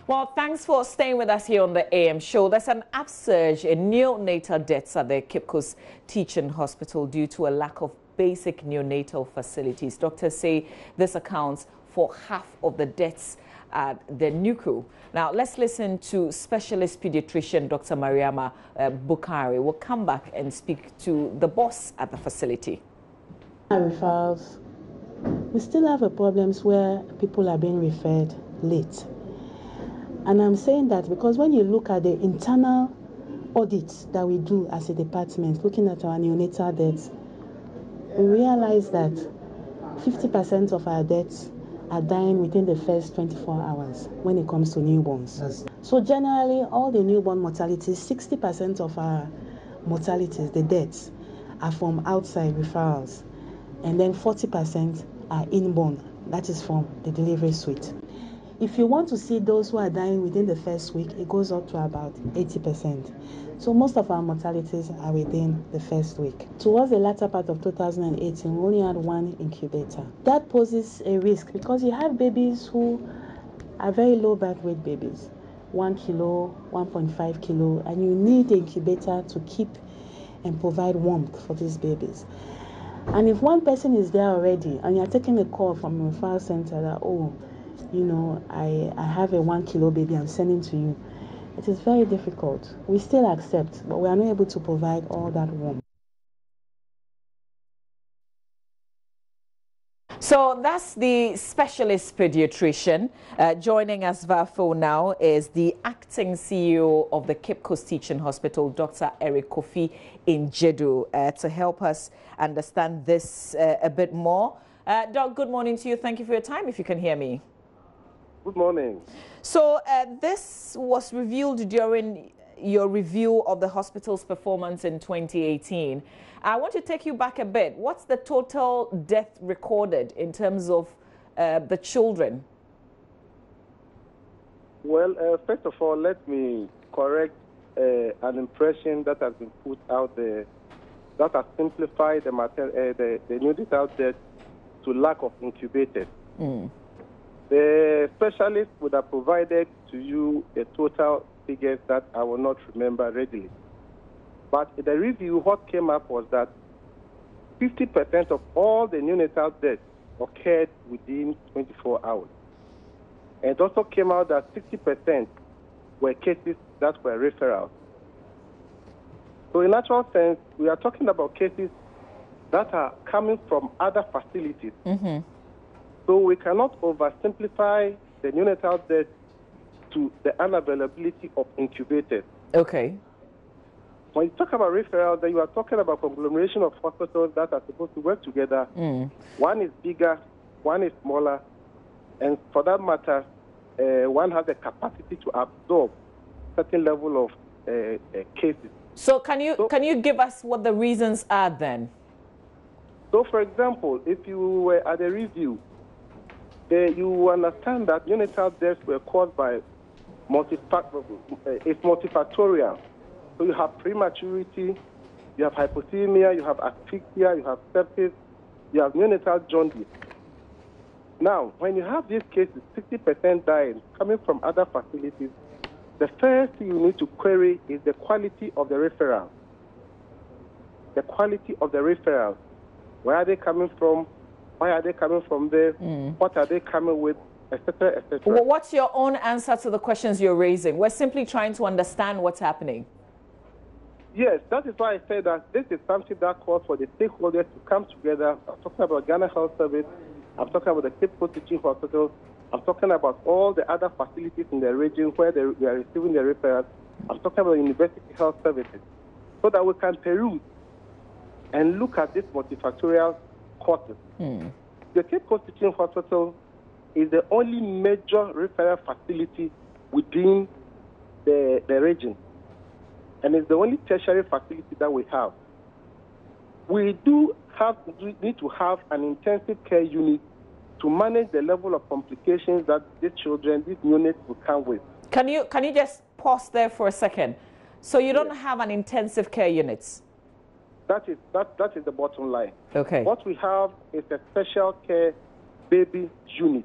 Well, thanks for staying with us here on the AM show. There's an upsurge in neonatal deaths at the Cape Coast Teaching Hospital due to a lack of basic neonatal facilities. Doctors say this accounts for half of the deaths at the NUCU. Now, let's listen to specialist pediatrician Dr. Mariama Bukari. We'll come back and speak to the boss at the facility. Referrals. We still have problems where people are being referred late. And I'm saying that because when you look at the internal audits that we do as a department, looking at our neonatal deaths, we realize that 50% of our deaths are dying within the first 24 hours when it comes to newborns. Yes. So generally, all the newborn mortalities, 60% of our mortalities, the deaths, are from outside referrals. And then 40% are inborn, that is from the delivery suite. If you want to see those who are dying within the first week, it goes up to about 80%. So most of our mortalities are within the first week. Towards the latter part of 2018, we only had one incubator. That poses a risk because you have babies who are very low birth weight babies, 1 kilo, 1.5 kilo, and you need the incubator to keep and provide warmth for these babies. And if one person is there already and you're taking a call from a referral center that, oh, you know, I have a 1 kilo baby I'm sending to you, it is very difficult. We still accept, but we are not able to provide all that warmth. So that's the specialist pediatrician. Joining us via phone now is the acting CEO of the Cape Coast Teaching Hospital, Dr. Eric Kofi Injedu, to help us understand this a bit more. Doc, good morning to you. Thank you for your time, if you can hear me. Good morning. So this was revealed during your review of the hospital's performance in 2018. I want to take you back a bit. What's the total death recorded in terms of the children? Well, first of all, let me correct an impression that has been put out there that has simplified the neonatal death to lack of incubators. The specialist would have provided to you a total figures that I will not remember readily. But in the review, what came up was that 50% of all the neonatal deaths occurred within 24 hours. And it also came out that 60% were cases that were referrals. So in actual sense, we are talking about cases that are coming from other facilities. So we cannot oversimplify the neonatal death to the unavailability of incubators. Okay. When you talk about referrals, then you are talking about conglomeration of hospitals that are supposed to work together. One is bigger, one is smaller, and for that matter, one has the capacity to absorb certain level of cases. So can you give us what the reasons are then? So, for example, if you were at a review, you understand that neonatal deaths were caused by it's multifactorial. So you have prematurity, you have hypothermia, you have asphyxia, you have sepsis, you have neonatal jaundice. Now, when you have these cases, 60% dying coming from other facilities, the first thing you need to query is the quality of the referral. The quality of the referral. Where are they coming from? Why are they coming from there? What are they coming with? Etc., etc. Well, what's your own answer to the questions you're raising? We're simply trying to understand what's happening. Yes, that is why I say that this is something that calls for the stakeholders to come together. I'm talking about Ghana Health Service. I'm talking about the Cape Coast Teaching Hospital. I'm talking about all the other facilities in the region where they are receiving the referrals. I'm talking about University Health Services, so that we can peruse and look at this multifactorial causes. The Cape Coast Teaching Hospital is the only major referral facility within the region, and it's the only tertiary facility that we have. We need to have an intensive care unit to manage the level of complications that these children, these units will come with. Can you just pause there for a second? So you don't have an intensive care unit? That is the bottom line. Okay. What we have is a special care baby unit.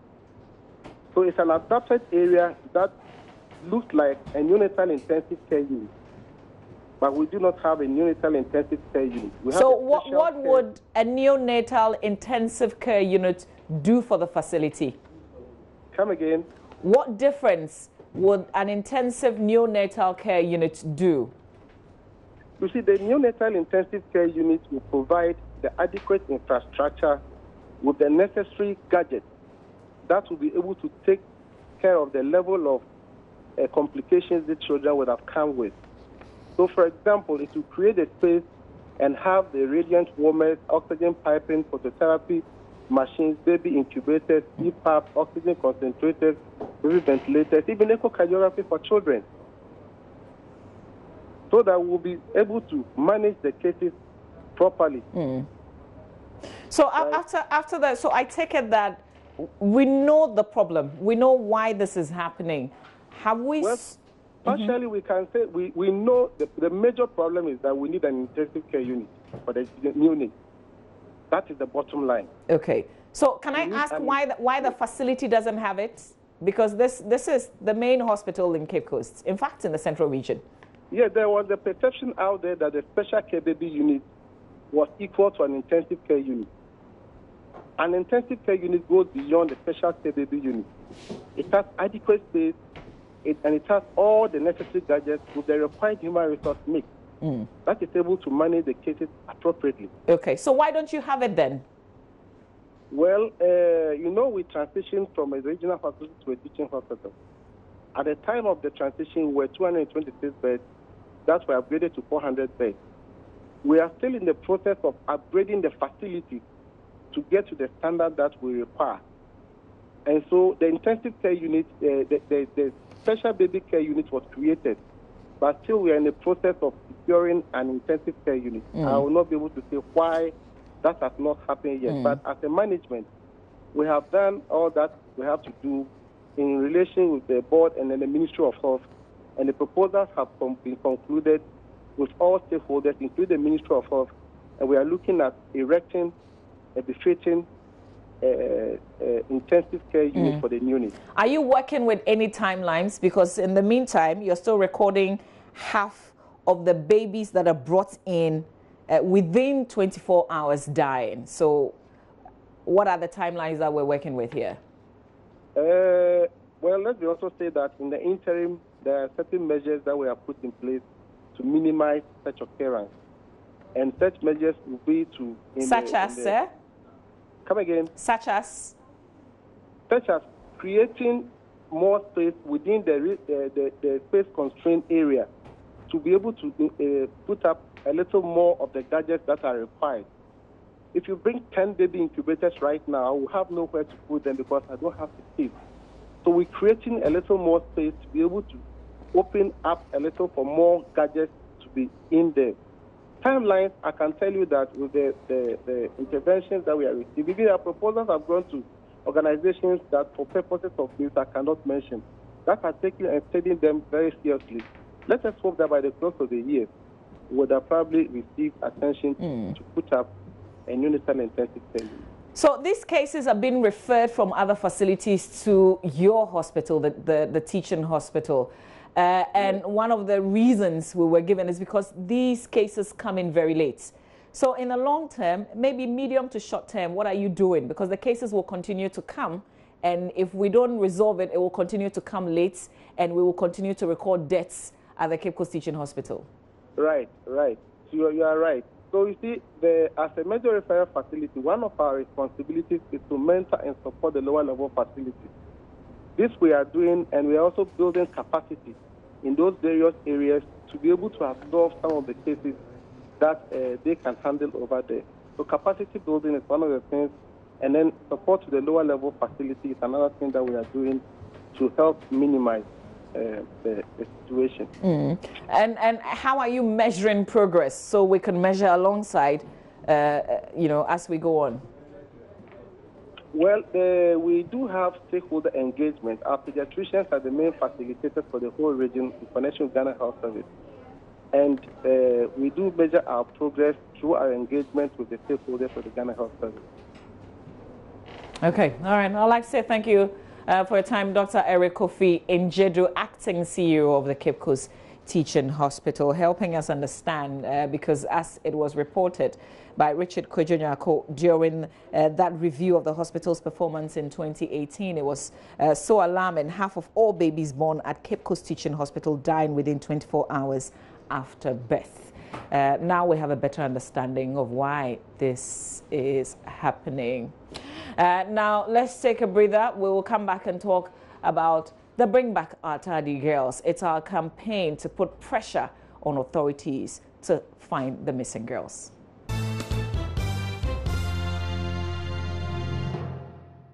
So it's an adapted area that looks like a neonatal intensive care unit, but we do not have a neonatal intensive care unit. So what would a neonatal intensive care unit do for the facility? Come again? What difference would an intensive neonatal care unit do? You see, the neonatal intensive care unit will provide the adequate infrastructure with the necessary gadgets that will be able to take care of the level of complications the children would have come with. So, for example, it will create a space and have the radiant warmers, oxygen piping, phototherapy machines, baby incubators, CPAP, oxygen concentrators, baby ventilators, even echocardiography for children, so that we'll be able to manage the cases properly. So after that, so I take it that we know the problem. We know why this is happening. Have we... Well, partially, we can say we know the major problem is that we need an intensive care unit for the unit. That is the bottom line. Okay. So can I ask why the facility doesn't have it? Because this is the main hospital in Cape Coast, in fact, in the central region. Yeah, there was a perception out there that the special care baby unit was equal to an intensive care unit. An intensive care unit goes beyond the special care baby unit. It has adequate space, and it has all the necessary gadgets with the required human resource mix that is able to manage the cases appropriately. Okay, so why don't you have it then? Well, we transitioned from a regional hospital to a teaching hospital. At the time of the transition, we were 226 beds. That were upgraded to 400 beds. We are still in the process of upgrading the facility to get to the standard that we require. And so the intensive care unit, the special baby care unit was created, but still we are in the process of securing an intensive care unit. I will not be able to say why that has not happened yet. But as a management, we have done all that we have to do in relation with the board and then the Ministry of Health, and the proposals have been concluded with all stakeholders, including the Ministry of Health, and we are looking at erecting a befitting intensive care unit for the unit. Are you working with any timelines? Because in the meantime, you're still recording half of the babies that are brought in within 24 hours dying. So what are the timelines that we're working with here? Well, let me also say that in the interim, there are certain measures that we have put in place to minimize such occurrence. And such measures will be to... Such as, sir? Come again. Such as? Such as creating more space within the space-constrained area to be able to put up a little more of the gadgets that are required. If you bring 10 baby incubators right now, we have nowhere to put them because I don't have the space. So we're creating a little more space to be able to open up a little for more gadgets to be in there. Timelines, I can tell you that with the interventions that we are receiving, our proposals have gone to organizations that for purposes of this I cannot mention, that are taking and studying them very seriously. Let us hope that by the close of the year, we would have probably received attention to put up a neonatal intensive care unit. So these cases are being referred from other facilities to your hospital, the teaching hospital. And one of the reasons we were given is because these cases come in very late. So in the long term, maybe medium to short term, what are you doing? Because the cases will continue to come. And if we don't resolve it, it will continue to come late. And we will continue to record deaths at the Cape Coast Teaching Hospital. Right. So you are right. So you see, as a major referral facility, one of our responsibilities is to mentor and support the lower level facilities. This we are doing, and we are also building capacity in those various areas to be able to absorb some of the cases that they can handle over there. So capacity building is one of the things, and then support to the lower level facility is another thing that we are doing to help minimize the situation. And how are you measuring progress so we can measure alongside, as we go on? Well, we do have stakeholder engagement. Our pediatricians are the main facilitators for the whole region in connection with Ghana Health Service. And we do measure our progress through our engagement with the stakeholders of the Ghana Health Service. Okay, all right. I'd like to say thank you For a time, Dr. Eric Kofi Njedu, acting CEO of the Cape Coast Teaching Hospital, helping us understand, because as it was reported by Richard Kojonyako during that review of the hospital's performance in 2018, it was so alarming. Half of all babies born at Cape Coast Teaching Hospital dying within 24 hours after birth. Now we have a better understanding of why this is happening. Now let's take a breather. We will come back and talk about the Bring Back Our Tardy Girls. It's our campaign to put pressure on authorities to find the missing girls.